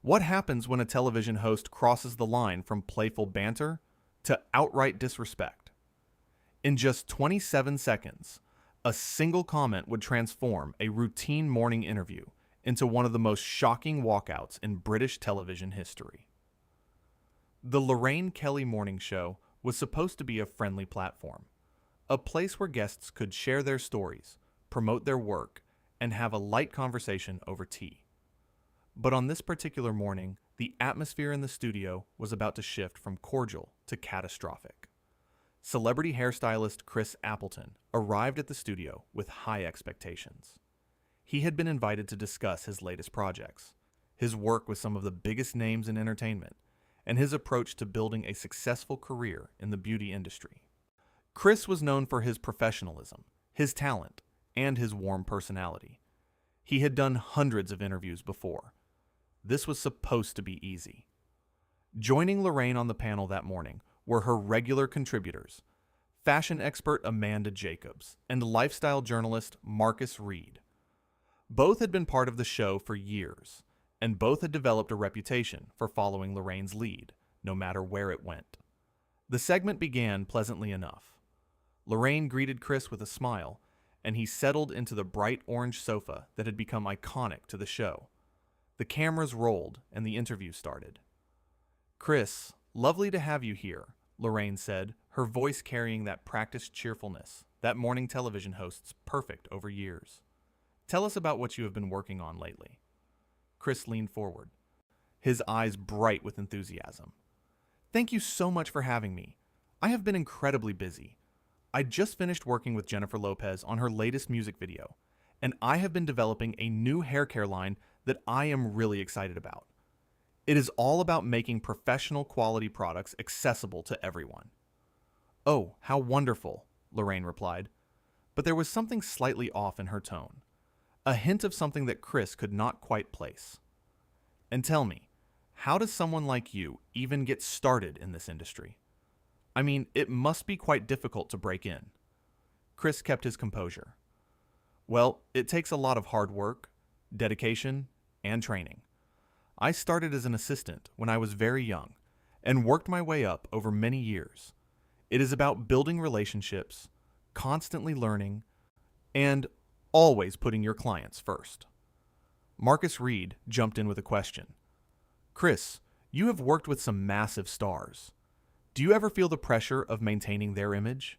What happens when a television host crosses the line from playful banter to outright disrespect? In just 27 seconds, a single comment would transform a routine morning interview into one of the most shocking walkouts in British television history. The Lorraine Kelly Morning Show was supposed to be a friendly platform, a place where guests could share their stories, promote their work, and have a light conversation over tea. But on this particular morning, the atmosphere in the studio was about to shift from cordial to catastrophic. Celebrity hairstylist Chris Appleton arrived at the studio with high expectations. He had been invited to discuss his latest projects, his work with some of the biggest names in entertainment, and his approach to building a successful career in the beauty industry. Chris was known for his professionalism, his talent, and his warm personality. He had done hundreds of interviews before. This was supposed to be easy. Joining Lorraine on the panel that morning were her regular contributors, fashion expert Amanda Jacobs and lifestyle journalist Marcus Reed. Both had been part of the show for years, and both had developed a reputation for following Lorraine's lead, no matter where it went. The segment began pleasantly enough. Lorraine greeted Chris with a smile, and he settled into the bright orange sofa that had become iconic to the show. The cameras rolled, and the interview started. "Chris, lovely to have you here," Lorraine said, her voice carrying that practiced cheerfulness that morning television hosts perfect over years. "Tell us about what you have been working on lately." Chris leaned forward, his eyes bright with enthusiasm. "Thank you so much for having me. I have been incredibly busy. I just finished working with Jennifer Lopez on her latest music video, and I have been developing a new hair care line that I am really excited about. It is all about making professional quality products accessible to everyone." "Oh, how wonderful," Lorraine replied, but there was something slightly off in her tone, a hint of something that Chris could not quite place. "And tell me, how does someone like you even get started in this industry? I mean, it must be quite difficult to break in." Chris kept his composure. "Well, it takes a lot of hard work, dedication, and training. I started as an assistant when I was very young and worked my way up over many years. It is about building relationships, constantly learning, and always putting your clients first." Marcus Reed jumped in with a question. "Chris, you have worked with some massive stars. Do you ever feel the pressure of maintaining their image?"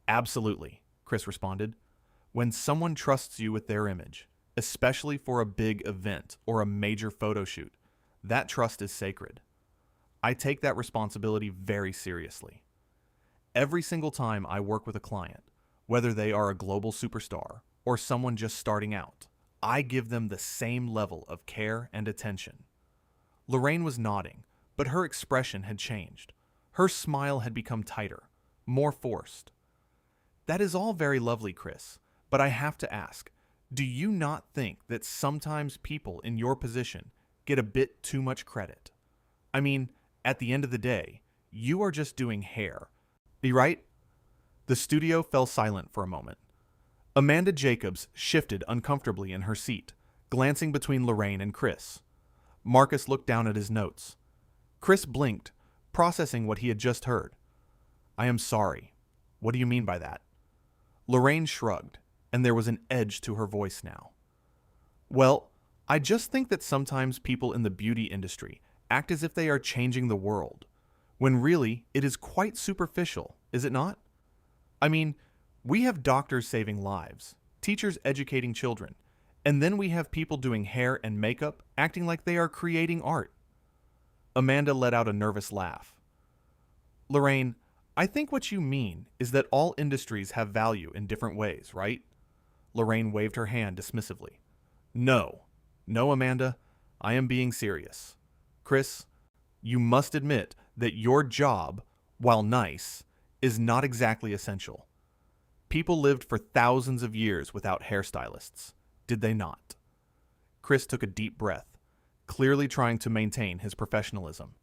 "Absolutely," Chris responded. "When someone trusts you with their image, especially for a big event or a major photo shoot, that trust is sacred. I take that responsibility very seriously. Every single time I work with a client, whether they are a global superstar or someone just starting out, I give them the same level of care and attention." Lorraine was nodding, but her expression had changed. Her smile had become tighter, more forced. "That is all very lovely, Chris, but I have to ask, do you not think that sometimes people in your position get a bit too much credit? I mean, at the end of the day, you are just doing hair, right?" The studio fell silent for a moment. Amanda Jacobs shifted uncomfortably in her seat, glancing between Lorraine and Chris. Marcus looked down at his notes. Chris blinked, processing what he had just heard. "I am sorry. What do you mean by that?" Lorraine shrugged, and there was an edge to her voice now. "Well, I just think that sometimes people in the beauty industry act as if they are changing the world, when really it is quite superficial, is it not? I mean, we have doctors saving lives, teachers educating children, and then we have people doing hair and makeup acting like they are creating art." Amanda let out a nervous laugh. "Lorraine, I think what you mean is that all industries have value in different ways, right?" Lorraine waved her hand dismissively. No, Amanda, I am being serious. Chris, you must admit that your job, while nice, is not exactly essential. People lived for thousands of years without hairstylists, did they not?" Chris took a deep breath, clearly trying to maintain his professionalism.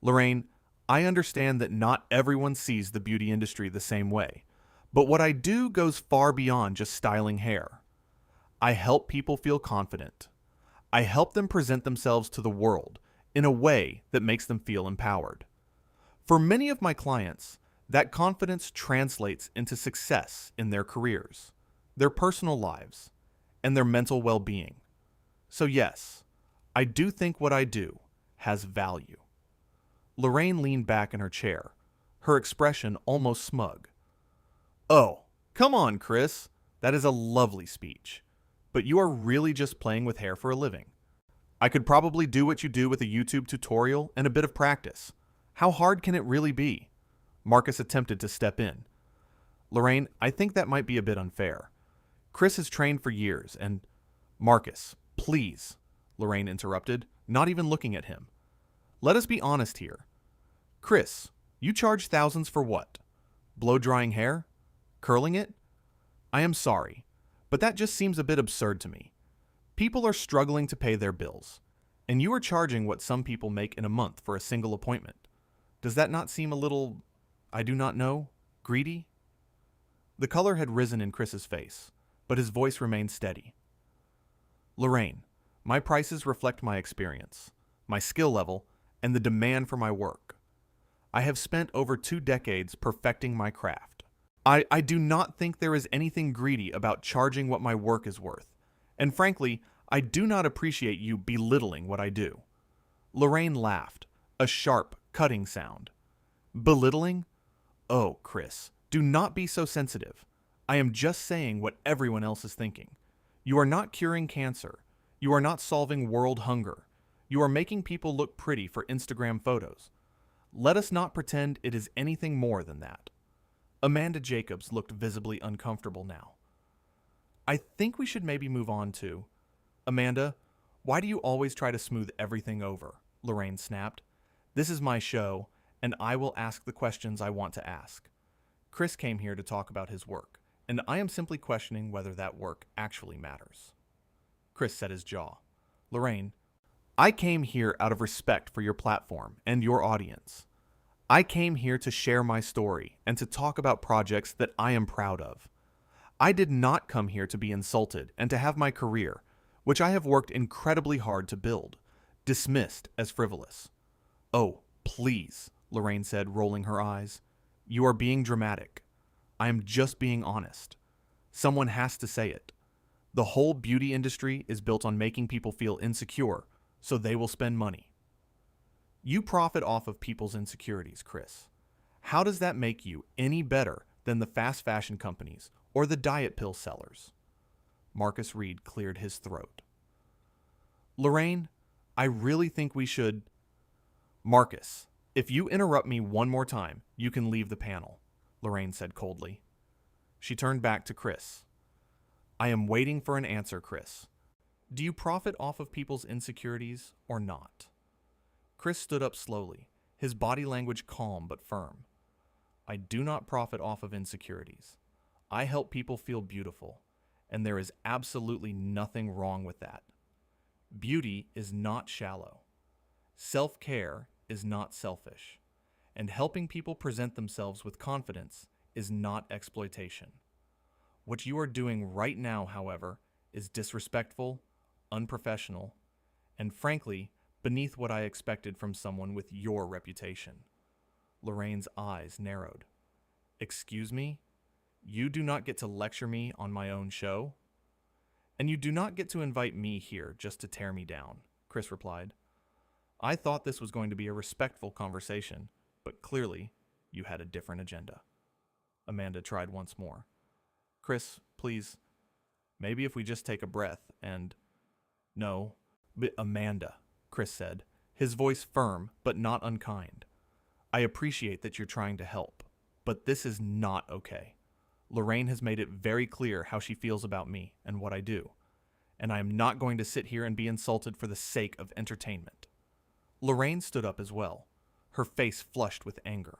"Lorraine, I understand that not everyone sees the beauty industry the same way, but what I do goes far beyond just styling hair. I help people feel confident. I help them present themselves to the world in a way that makes them feel empowered. For many of my clients, that confidence translates into success in their careers, their personal lives, and their mental well-being. So yes, I do think what I do has value. Lorraine leaned back in her chair, her expression almost smug. Oh, come on, Chris. That is a lovely speech. But you are really just playing with hair for a living. I could probably do what you do with a YouTube tutorial and a bit of practice. How hard can it really be? Marcus attempted to step in. Lorraine, I think that might be a bit unfair. Chris has trained for years and... Marcus, please, Lorraine interrupted, not even looking at him. Let us be honest here. Chris, you charge thousands for what? Blow-drying hair? Curling it? I am sorry, but that just seems a bit absurd to me. People are struggling to pay their bills, and you are charging what some people make in a month for a single appointment. Does that not seem a little, I do not know, greedy? The color had risen in Chris's face, but his voice remained steady. Lorraine, my prices reflect my experience, my skill level, and the demand for my work. I have spent over 2 decades perfecting my craft. I do not think there is anything greedy about charging what my work is worth, and frankly, I do not appreciate you belittling what I do. Lorraine laughed, a sharp, cutting sound. Belittling? Oh, Chris, do not be so sensitive. I am just saying what everyone else is thinking. You are not curing cancer. You are not solving world hunger. You are making people look pretty for Instagram photos. Let us not pretend it is anything more than that. Amanda Jacobs looked visibly uncomfortable now. I think we should maybe move on to... Amanda, why do you always try to smooth everything over? Lorraine snapped. This is my show, and I will ask the questions I want to ask. Chris came here to talk about his work, and I am simply questioning whether that work actually matters. Chris set his jaw. Lorraine, I came here out of respect for your platform and your audience. I came here to share my story and to talk about projects that I am proud of. I did not come here to be insulted and to have my career, which I have worked incredibly hard to build, dismissed as frivolous. Oh, please, Lorraine said, rolling her eyes. You are being dramatic. I am just being honest. Someone has to say it. The whole beauty industry is built on making people feel insecure, so they will spend money. You profit off of people's insecurities, Chris. How does that make you any better than the fast fashion companies or the diet pill sellers? Marcus Reed cleared his throat. Lorraine, I really think we should... Marcus, if you interrupt me one more time, you can leave the panel, Lorraine said coldly. She turned back to Chris. I am waiting for an answer, Chris. Do you profit off of people's insecurities or not? Chris stood up slowly, his body language calm but firm. I do not profit off of insecurities. I help people feel beautiful, and there is absolutely nothing wrong with that. Beauty is not shallow. Self-care is not selfish, and helping people present themselves with confidence is not exploitation. What you are doing right now, however, is disrespectful, unprofessional, and frankly, beneath what I expected from someone with your reputation. Lorraine's eyes narrowed. Excuse me? You do not get to lecture me on my own show? And you do not get to invite me here just to tear me down, Chris replied. I thought this was going to be a respectful conversation, but clearly you had a different agenda. Amanda tried once more. Chris, please, maybe if we just take a breath and... No, but Amanda, Chris said, his voice firm but not unkind. I appreciate that you're trying to help, but this is not okay. Lorraine has made it very clear how she feels about me and what I do, and I am not going to sit here and be insulted for the sake of entertainment. Lorraine stood up as well, her face flushed with anger.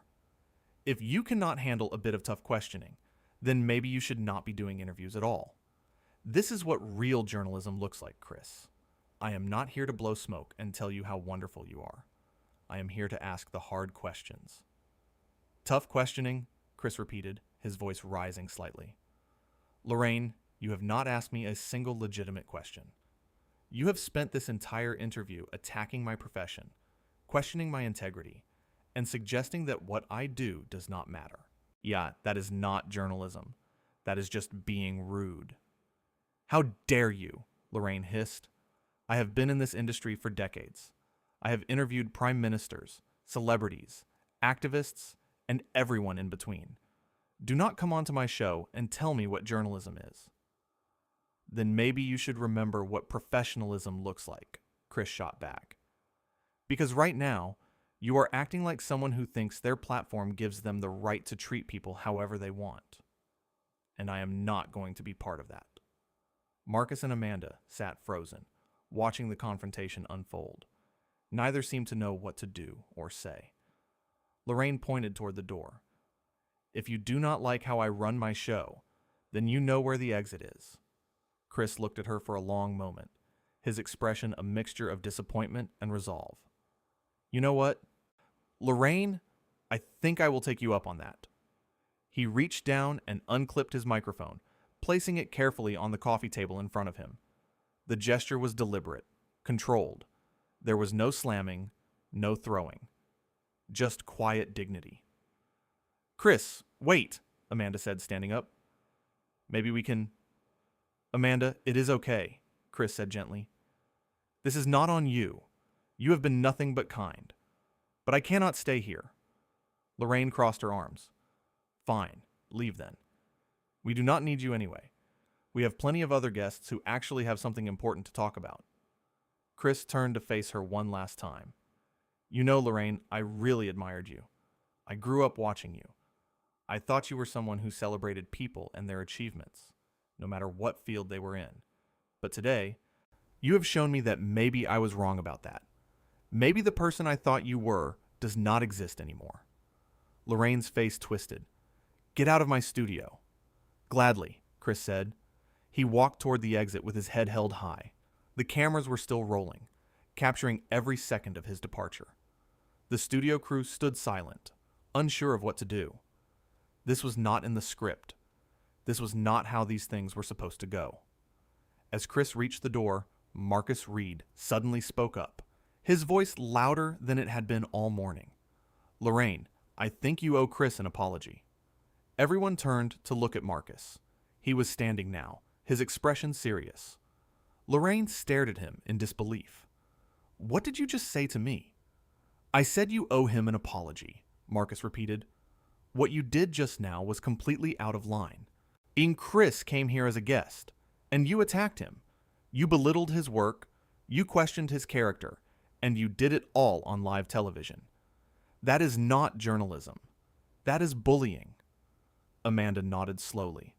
If you cannot handle a bit of tough questioning, then maybe you should not be doing interviews at all. This is what real journalism looks like, Chris. I am not here to blow smoke and tell you how wonderful you are. I am here to ask the hard questions. Tough questioning, Chris repeated, his voice rising slightly. Lorraine, you have not asked me a single legitimate question. You have spent this entire interview attacking my profession, questioning my integrity, and suggesting that what I do does not matter. Yeah, that is not journalism. That is just being rude. How dare you, Lorraine hissed. I have been in this industry for decades. I have interviewed prime ministers, celebrities, activists, and everyone in between. Do not come onto my show and tell me what journalism is. Then maybe you should remember what professionalism looks like, Chris shot back. Because right now, you are acting like someone who thinks their platform gives them the right to treat people however they want. And I am not going to be part of that. Marcus and Amanda sat frozen, watching the confrontation unfold. Neither seemed to know what to do or say. Lorraine pointed toward the door. If you do not like how I run my show, then you know where the exit is. Chris looked at her for a long moment, his expression a mixture of disappointment and resolve. You know what? Lorraine, I think I will take you up on that. He reached down and unclipped his microphone, placing it carefully on the coffee table in front of him. The gesture was deliberate, controlled. There was no slamming, no throwing. Just quiet dignity. Chris, wait, Amanda said, standing up. Maybe we can... Amanda, it is okay, Chris said gently. This is not on you. You have been nothing but kind. But I cannot stay here. Lorraine crossed her arms. Fine, leave then. We do not need you anyway. We have plenty of other guests who actually have something important to talk about. Chris turned to face her one last time. You know, Lorraine, I really admired you. I grew up watching you. I thought you were someone who celebrated people and their achievements, no matter what field they were in. But today, you have shown me that maybe I was wrong about that. Maybe the person I thought you were does not exist anymore. Lorraine's face twisted. Get out of my studio. Gladly, Chris said. He walked toward the exit with his head held high. The cameras were still rolling, capturing every second of his departure. The studio crew stood silent, unsure of what to do. This was not in the script. This was not how these things were supposed to go. As Chris reached the door, Marcus Reed suddenly spoke up, his voice louder than it had been all morning. Lorraine, I think you owe Chris an apology. Everyone turned to look at Marcus. He was standing now, his expression serious. Lorraine stared at him in disbelief. What did you just say to me? I said you owe him an apology, Marcus repeated. What you did just now was completely out of line. Chris came here as a guest, and you attacked him. You belittled his work, you questioned his character, and you did it all on live television. That is not journalism. That is bullying. Amanda nodded slowly.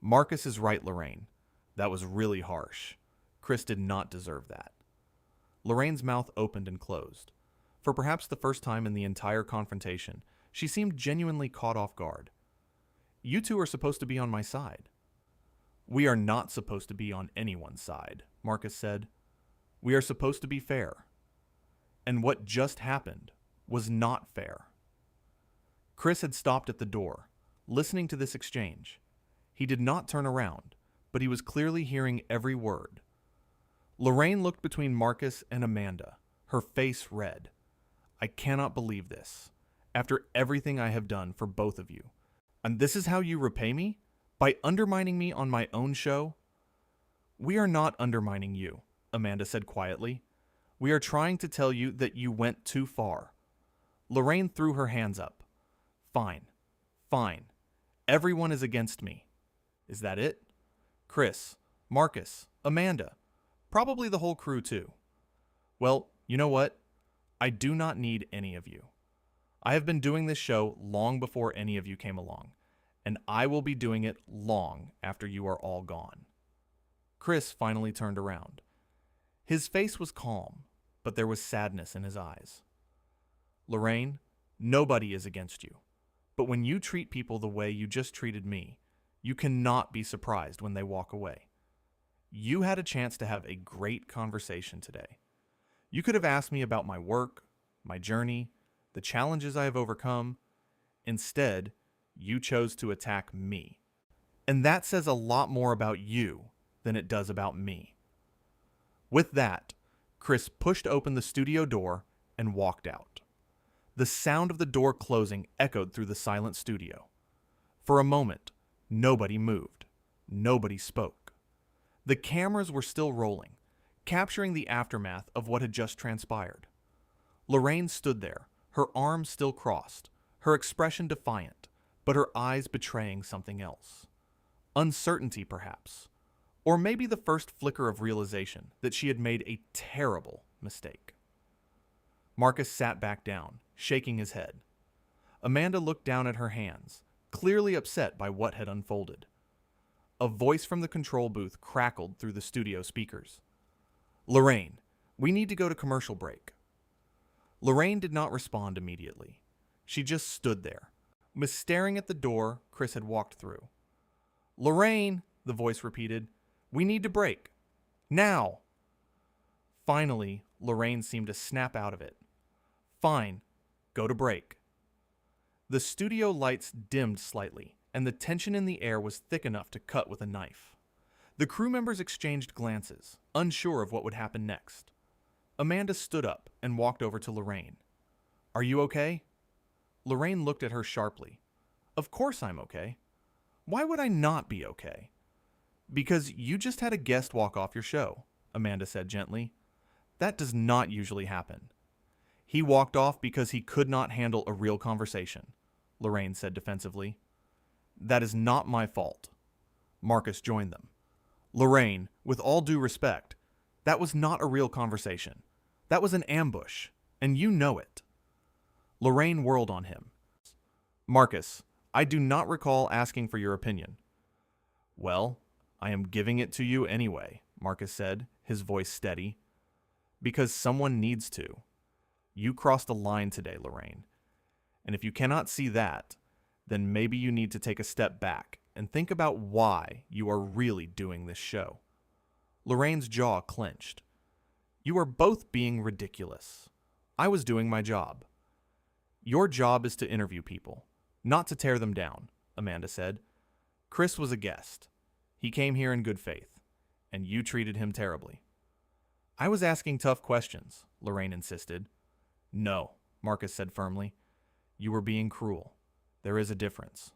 Marcus is right, Lorraine. That was really harsh. Chris did not deserve that. Lorraine's mouth opened and closed. For perhaps the first time in the entire confrontation, she seemed genuinely caught off guard. You two are supposed to be on my side. We are not supposed to be on anyone's side, Marcus said. We are supposed to be fair. And what just happened was not fair. Chris had stopped at the door, listening to this exchange. He did not turn around, but he was clearly hearing every word. Lorraine looked between Marcus and Amanda, her face red. I cannot believe this. After everything I have done for both of you. And this is how you repay me? By undermining me on my own show? We are not undermining you, Amanda said quietly. We are trying to tell you that you went too far. Lorraine threw her hands up. Fine. Fine. Everyone is against me. Is that it? Chris, Marcus, Amanda. Probably the whole crew too. Well, you know what? I do not need any of you. I have been doing this show long before any of you came along, and I will be doing it long after you are all gone. Chris finally turned around. His face was calm, but there was sadness in his eyes. Lorraine, nobody is against you, but when you treat people the way you just treated me, you cannot be surprised when they walk away. You had a chance to have a great conversation today. You could have asked me about my work, my journey, the challenges I have overcome. Instead, you chose to attack me. And that says a lot more about you than it does about me. With that, Chris pushed open the studio door and walked out. The sound of the door closing echoed through the silent studio. For a moment, nobody moved. Nobody spoke. The cameras were still rolling, capturing the aftermath of what had just transpired. Lorraine stood there, her arms still crossed, her expression defiant, but her eyes betraying something else. Uncertainty, perhaps. Or maybe the first flicker of realization that she had made a terrible mistake. Marcus sat back down, shaking his head. Amanda looked down at her hands, clearly upset by what had unfolded. A voice from the control booth crackled through the studio speakers. "Lorraine, we need to go to commercial break." Lorraine did not respond immediately. She just stood there, staring at the door Chris had walked through. "Lorraine," the voice repeated, "we need to break. Now." Finally, Lorraine seemed to snap out of it. "Fine, go to break." The studio lights dimmed slightly, and the tension in the air was thick enough to cut with a knife. The crew members exchanged glances, unsure of what would happen next. Amanda stood up and walked over to Lorraine. "Are you okay?" Lorraine looked at her sharply. "Of course I'm okay. Why would I not be okay?" "Because you just had a guest walk off your show," Amanda said gently. "That does not usually happen." "He walked off because he could not handle a real conversation," Lorraine said defensively. "That is not my fault." Marcus joined them. "Lorraine, with all due respect, that was not a real conversation. That was an ambush, and you know it." Lorraine whirled on him. "Marcus, I do not recall asking for your opinion." "Well, I am giving it to you anyway," Marcus said, his voice steady. "Because someone needs to. You crossed a line today, Lorraine. And if you cannot see that, then maybe you need to take a step back and think about why you are really doing this show." Lorraine's jaw clenched. "You are both being ridiculous. I was doing my job." "Your job is to interview people, not to tear them down," Amanda said. "Chris was a guest. He came here in good faith, and you treated him terribly." "I was asking tough questions," Lorraine insisted. "No," Marcus said firmly. "You were being cruel. There is a difference."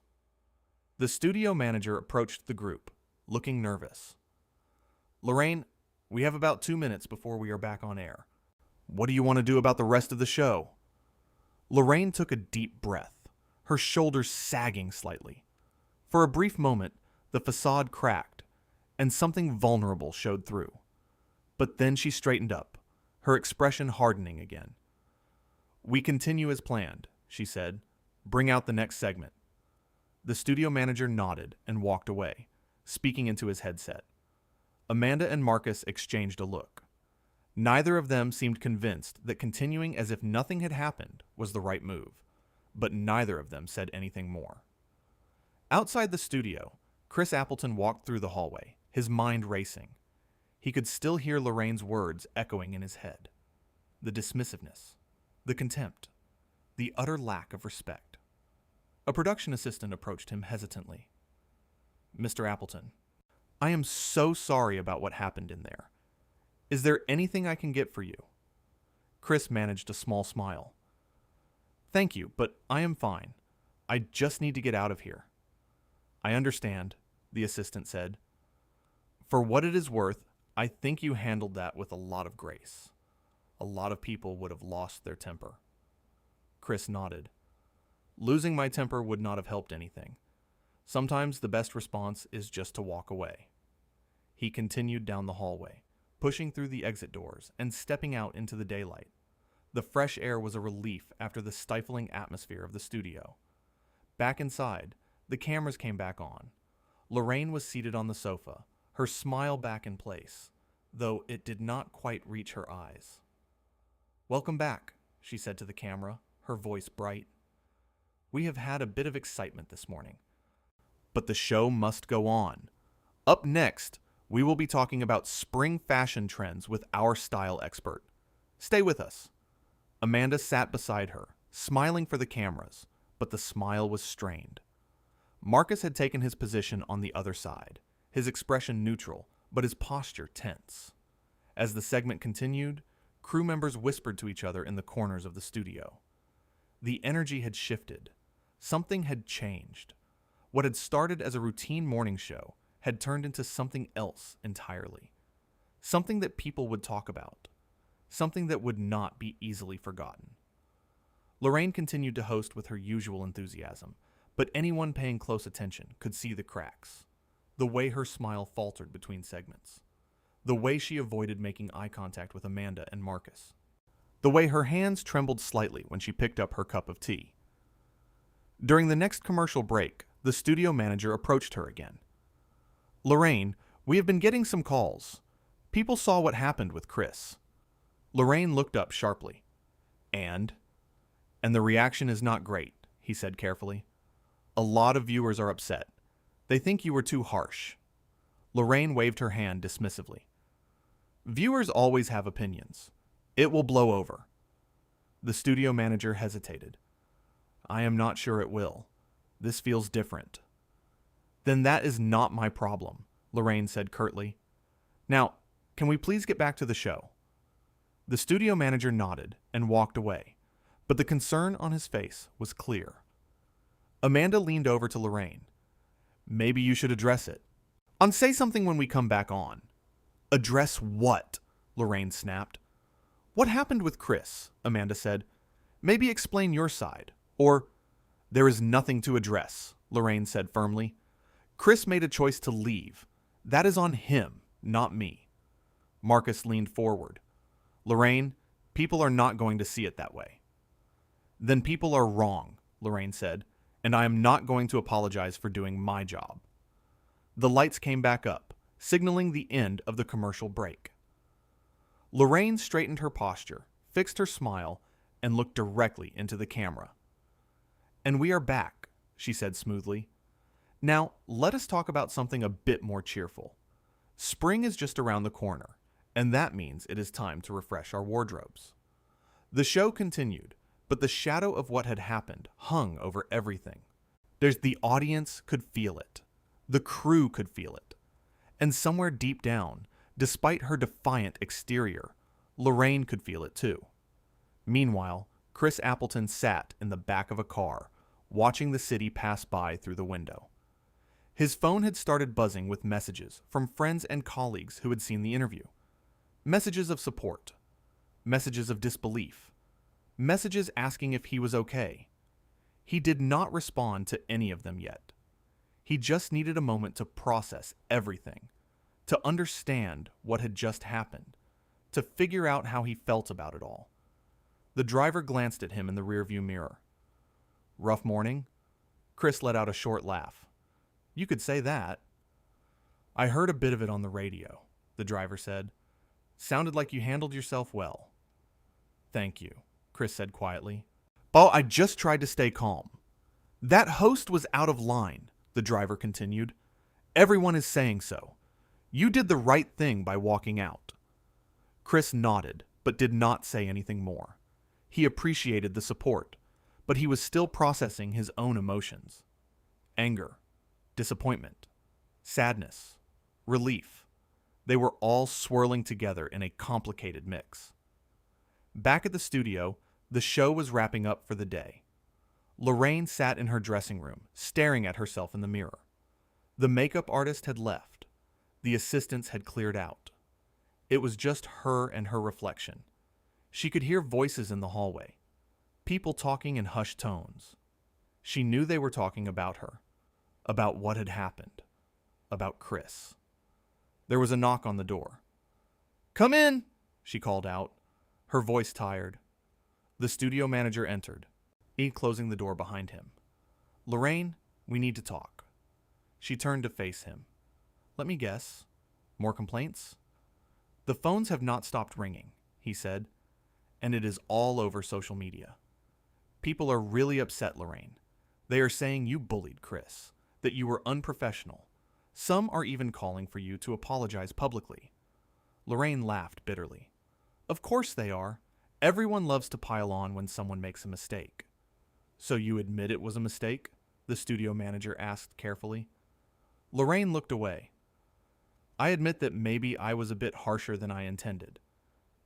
The studio manager approached the group, looking nervous. "Lorraine, we have about 2 minutes before we are back on air. What do you want to do about the rest of the show?" Lorraine took a deep breath, her shoulders sagging slightly. For a brief moment, the facade cracked, and something vulnerable showed through. But then she straightened up, her expression hardening again. "We continue as planned," she said. "Bring out the next segment." The studio manager nodded and walked away, speaking into his headset. Amanda and Marcus exchanged a look. Neither of them seemed convinced that continuing as if nothing had happened was the right move, but neither of them said anything more. Outside the studio, Chris Appleton walked through the hallway, his mind racing. He could still hear Lorraine's words echoing in his head. The dismissiveness, the contempt, the utter lack of respect. A production assistant approached him hesitantly. "Mr. Appleton, I am so sorry about what happened in there. Is there anything I can get for you?" Chris managed a small smile. "Thank you, but I am fine. I just need to get out of here." "I understand," the assistant said. "For what it is worth, I think you handled that with a lot of grace. A lot of people would have lost their temper." Chris nodded. "Losing my temper would not have helped anything. Sometimes the best response is just to walk away." He continued down the hallway, pushing through the exit doors and stepping out into the daylight. The fresh air was a relief after the stifling atmosphere of the studio. Back inside, the cameras came back on. Lorraine was seated on the sofa, her smile back in place, though it did not quite reach her eyes. "Welcome back," she said to the camera, her voice bright. "We have had a bit of excitement this morning, but the show must go on. Up next, we will be talking about spring fashion trends with our style expert. Stay with us." Amanda sat beside her, smiling for the cameras, but the smile was strained. Marcus had taken his position on the other side, his expression neutral, but his posture tense. As the segment continued, crew members whispered to each other in the corners of the studio. The energy had shifted. Something had changed. What had started as a routine morning show had turned into something else entirely. Something that people would talk about. Something that would not be easily forgotten. Lorraine continued to host with her usual enthusiasm, but anyone paying close attention could see the cracks. The way her smile faltered between segments. The way she avoided making eye contact with Amanda and Marcus. The way her hands trembled slightly when she picked up her cup of tea. During the next commercial break, the studio manager approached her again. "Lorraine, we have been getting some calls. People saw what happened with Chris." Lorraine looked up sharply. And the reaction is not great," he said carefully. "A lot of viewers are upset. They think you were too harsh." Lorraine waved her hand dismissively. "Viewers always have opinions. It will blow over." The studio manager hesitated. "I am not sure it will. This feels different." "Then that is not my problem," Lorraine said curtly. "Now, can we please get back to the show?" The studio manager nodded and walked away, but the concern on his face was clear. Amanda leaned over to Lorraine. "Maybe you should address it. Say something when we come back on." "Address what?" Lorraine snapped. "What happened with Chris?" Amanda said. "Maybe explain your side. Or—" "There is nothing to address," Lorraine said firmly. "Chris made a choice to leave. That is on him, not me." Marcus leaned forward. "Lorraine, people are not going to see it that way." "Then people are wrong," Lorraine said, "and I am not going to apologize for doing my job." The lights came back up, signaling the end of the commercial break. Lorraine straightened her posture, fixed her smile, and looked directly into the camera. "And we are back," she said smoothly. "Now, let us talk about something a bit more cheerful. Spring is just around the corner, and that means it is time to refresh our wardrobes." The show continued, but the shadow of what had happened hung over everything. The audience could feel it. The crew could feel it. And somewhere deep down, despite her defiant exterior, Lorraine could feel it too. Meanwhile, Chris Appleton sat in the back of a car, watching the city pass by through the window. His phone had started buzzing with messages from friends and colleagues who had seen the interview. Messages of support. Messages of disbelief. Messages asking if he was okay. He did not respond to any of them yet. He just needed a moment to process everything, to understand what had just happened, to figure out how he felt about it all. The driver glanced at him in the rearview mirror. "Rough morning?" Chris let out a short laugh. "You could say that." "I heard a bit of it on the radio," the driver said. "Sounded like you handled yourself well." "Thank you," Chris said quietly. "Oh, I just tried to stay calm." "That host was out of line," the driver continued. "Everyone is saying so. You did the right thing by walking out." Chris nodded, but did not say anything more. He appreciated the support, but he was still processing his own emotions. Anger, disappointment, sadness, relief. They were all swirling together in a complicated mix. Back at the studio, the show was wrapping up for the day. Lorraine sat in her dressing room, staring at herself in the mirror. The makeup artist had left. The assistants had cleared out. It was just her and her reflection. She could hear voices in the hallway, people talking in hushed tones. She knew they were talking about her, about what had happened, about Chris. There was a knock on the door. "Come in," she called out, her voice tired. The studio manager entered, he closing the door behind him. "Lorraine, we need to talk." She turned to face him. "Let me guess. More complaints?" "The phones have not stopped ringing," he said, "and it is all over social media. People are really upset, Lorraine. They are saying you bullied Chris, that you were unprofessional. Some are even calling for you to apologize publicly." Lorraine laughed bitterly. "Of course they are. Everyone loves to pile on when someone makes a mistake." "So you admit it was a mistake?" the studio manager asked carefully. Lorraine looked away. I admit that maybe I was a bit harsher than I intended,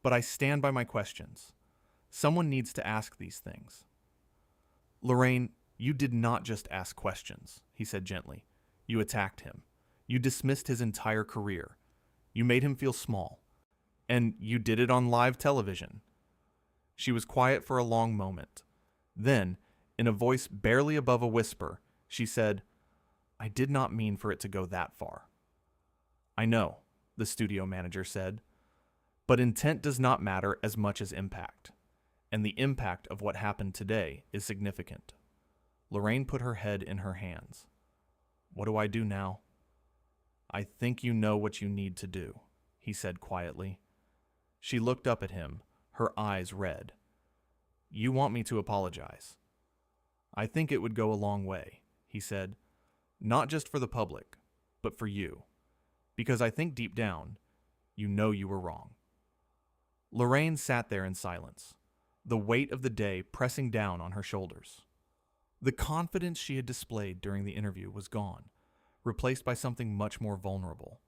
but I stand by my questions. Someone needs to ask these things. Lorraine, you did not just ask questions, he said gently. You attacked him. You dismissed his entire career. You made him feel small. And you did it on live television. She was quiet for a long moment. Then, in a voice barely above a whisper, she said, I did not mean for it to go that far. I know, the studio manager said, but intent does not matter as much as impact. And the impact of what happened today is significant. Lorraine put her head in her hands. What do I do now? I think you know what you need to do, he said quietly. She looked up at him, her eyes red. You want me to apologize? I think it would go a long way, he said, not just for the public, but for you, because I think deep down, you know you were wrong. Lorraine sat there in silence, the weight of the day pressing down on her shoulders. The confidence she had displayed during the interview was gone, replaced by something much more vulnerable,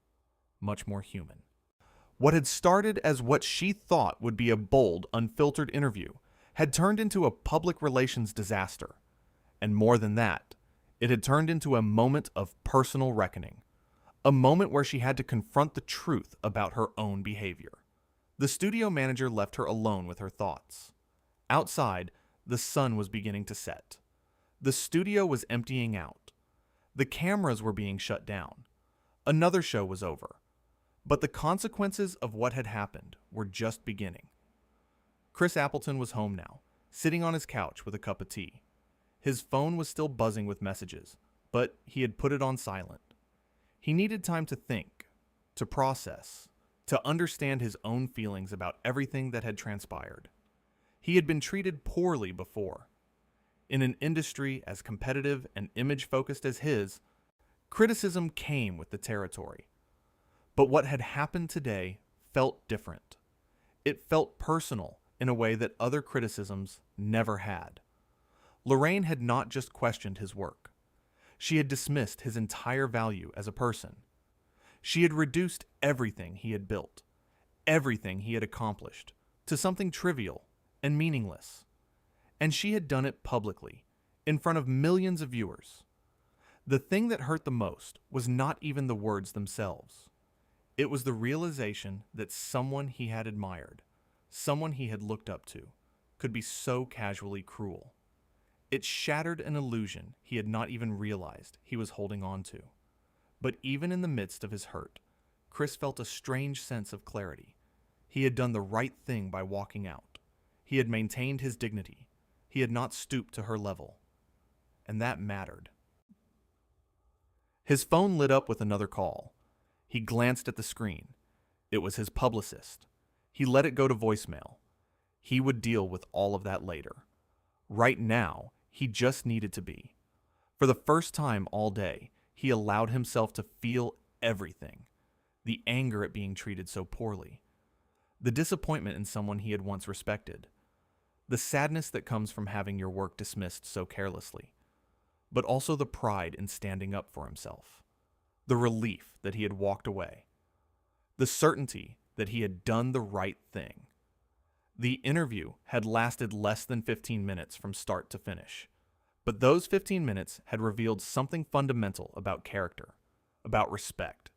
much more human. What had started as what she thought would be a bold, unfiltered interview had turned into a public relations disaster. And more than that, it had turned into a moment of personal reckoning, a moment where she had to confront the truth about her own behavior. The studio manager left her alone with her thoughts. Outside, the sun was beginning to set. The studio was emptying out. The cameras were being shut down. Another show was over. But the consequences of what had happened were just beginning. Chris Appleton was home now, sitting on his couch with a cup of tea. His phone was still buzzing with messages, but he had put it on silent. He needed time to think, to process, to understand his own feelings about everything that had transpired. He had been treated poorly before. In an industry as competitive and image-focused as his, criticism came with the territory. But what had happened today felt different. It felt personal in a way that other criticisms never had. Lorraine had not just questioned his work. She had dismissed his entire value as a person. She had reduced everything he had built, everything he had accomplished, to something trivial and meaningless. And she had done it publicly, in front of millions of viewers. The thing that hurt the most was not even the words themselves. It was the realization that someone he had admired, someone he had looked up to, could be so casually cruel. It shattered an illusion he had not even realized he was holding on to. But even in the midst of his hurt, Chris felt a strange sense of clarity. He had done the right thing by walking out. He had maintained his dignity. He had not stooped to her level. And that mattered. His phone lit up with another call. He glanced at the screen. It was his publicist. He let it go to voicemail. He would deal with all of that later. Right now, he just needed to be. For the first time all day, he allowed himself to feel everything. The anger at being treated so poorly. The disappointment in someone he had once respected. The sadness that comes from having your work dismissed so carelessly. But also the pride in standing up for himself. The relief that he had walked away. The certainty that he had done the right thing. The interview had lasted less than 15 minutes from start to finish. But those 15 minutes had revealed something fundamental about character, about respect,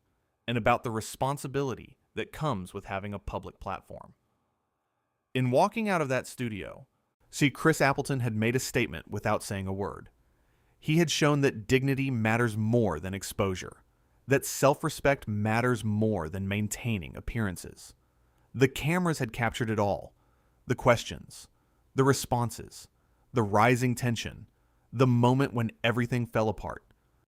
and about the responsibility that comes with having a public platform. In walking out of that studio, Chris Appleton had made a statement without saying a word. He had shown that dignity matters more than exposure, that self-respect matters more than maintaining appearances. The cameras had captured it all. The questions, the responses, the rising tension, the moment when everything fell apart.